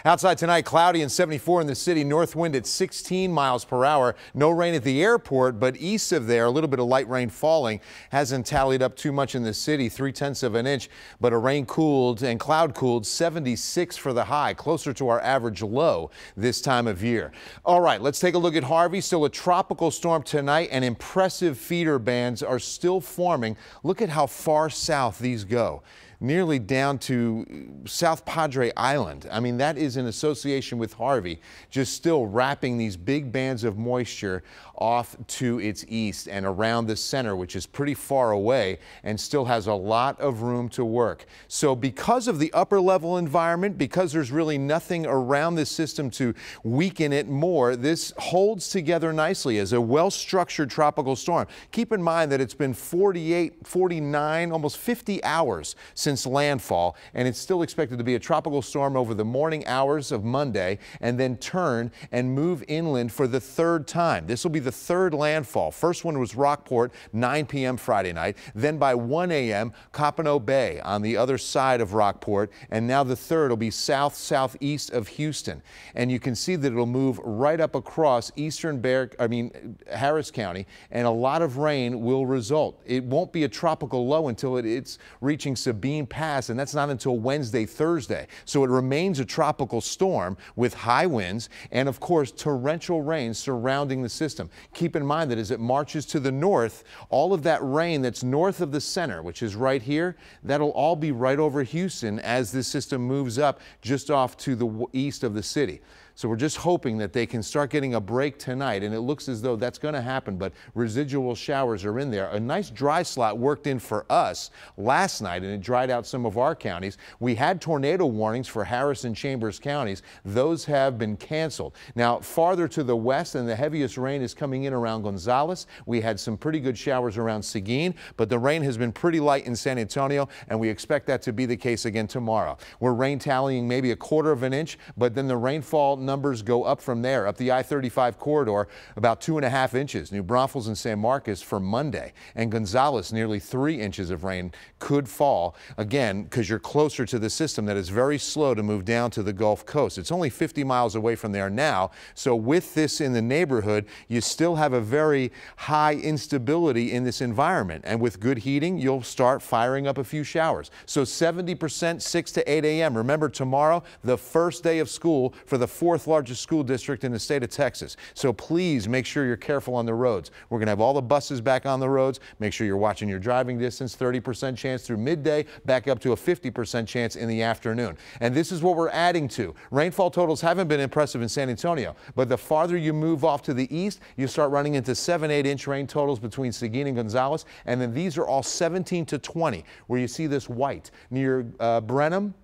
Outside tonight, cloudy and 74 in the city. North wind at 16 miles per hour. No rain at the airport, but east of there, a little bit of light rain falling. Hasn't tallied up too much in the city, 3/10 of an inch, but a rain cooled and cloud cooled 76 for the high, closer to our average low this time of year. All right, let's take a look at Harvey. Still a tropical storm tonight, and impressive feeder bands are still forming. Look at how far south these go. Nearly down to South Padre Island. I mean, that is in association with Harvey, just still wrapping these big bands of moisture off to its east and around the center, which is pretty far away and still has a lot of room to work. So because of the upper level environment, because there's really nothing around this system to weaken it more, this holds together nicely as a well-structured tropical storm. Keep in mind that it's been 48, 49, almost 50 hours since landfall, and it's still expected to be a tropical storm over the morning hours of Monday and then turn and move inland for the third time. This will be the third landfall. First one was Rockport, 9 p.m. Friday night. Then by 1 a.m., Copano Bay on the other side of Rockport. And now the third will be southeast of Houston. And you can see that it'll move right up across Harris County, and a lot of rain will result. It won't be a tropical low until it's reaching Sabine Pass, and that's not until Wednesday, Thursday. So it remains a tropical storm with high winds and, of course, torrential rain surrounding the system. Keep in mind that as it marches to the north, all of that rain that's north of the center, which is right here, that'll all be right over Houston as this system moves up just off to the east of the city. So we're just hoping that they can start getting a break tonight, and it looks as though that's going to happen, but residual showers are in there. A nice dry slot worked in for us last night, and it dried out some of our counties. We had tornado warnings for Harris and Chambers counties. Those have been canceled. Now, farther to the west, and the heaviest rain is coming in around Gonzales. We had some pretty good showers around Seguin, but the rain has been pretty light in San Antonio, and we expect that to be the case again tomorrow. We're rain tallying maybe a quarter of an inch, but then the rainfall numbers go up from there. Up the I-35 corridor, about 2.5 inches. New Braunfels and San Marcos for Monday, and Gonzales nearly 3 inches of rain could fall again because you're closer to the system that is very slow to move down to the Gulf Coast. It's only 50 miles away from there now, so with this in the neighborhood, you still have a very high instability in this environment, and with good heating, you'll start firing up a few showers. So 70% 6 to 8 a.m. Remember, tomorrow, the first day of school for the 4th largest school district in the state of Texas. So please make sure you're careful on the roads. We're going to have all the buses back on the roads. Make sure you're watching your driving distance. 30% chance through midday, back up to a 50% chance in the afternoon. And this is what we're adding to. Rainfall totals haven't been impressive in San Antonio, but the farther you move off to the east, you start running into 7-8 inch rain totals between Seguin and Gonzales. And then these are all 17 to 20, where you see this white near Brenham,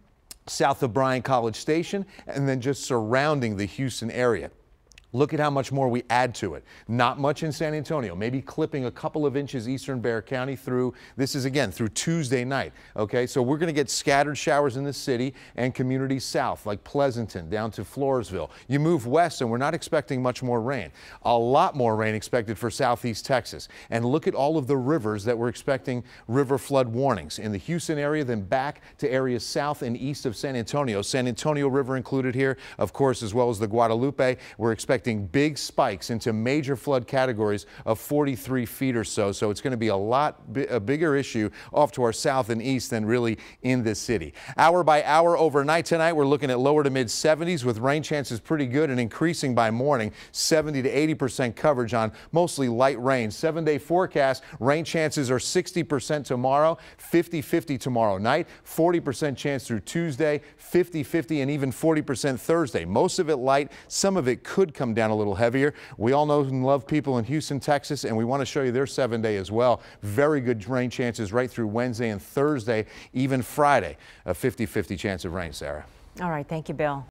south of Bryan College Station, and then just surrounding the Houston area. Look at how much more we add to it. Not much in San Antonio, maybe clipping a couple of inches eastern Bexar County through, this is again through Tuesday night. Okay, so we're going to get scattered showers in the city and communities south like Pleasanton down to Floresville. You move west and we're not expecting much more rain. A lot more rain expected for southeast Texas. And look at all of the rivers that we're expecting river flood warnings in the Houston area, then back to areas south and east of San Antonio. San Antonio River included here, of course, as well as the Guadalupe. We're expecting big spikes into major flood categories of 43 feet or so. So it's going to be a bigger issue off to our south and east than really in this city. Hour by hour overnight tonight, we're looking at lower to mid 70s with rain chances pretty good and increasing by morning. 70 to 80% coverage on mostly light rain. 7-day forecast, rain chances are 60% tomorrow, 50-50 tomorrow night, 40% chance through Tuesday, 50-50 and even 40% Thursday. Most of it light, some of it could come down a little heavier. We all know and love people in Houston, Texas, and we want to show you their 7-day as well. Very good rain chances right through Wednesday and Thursday, even Friday. A 50-50 chance of rain, Sarah. All right. Thank you, Bill.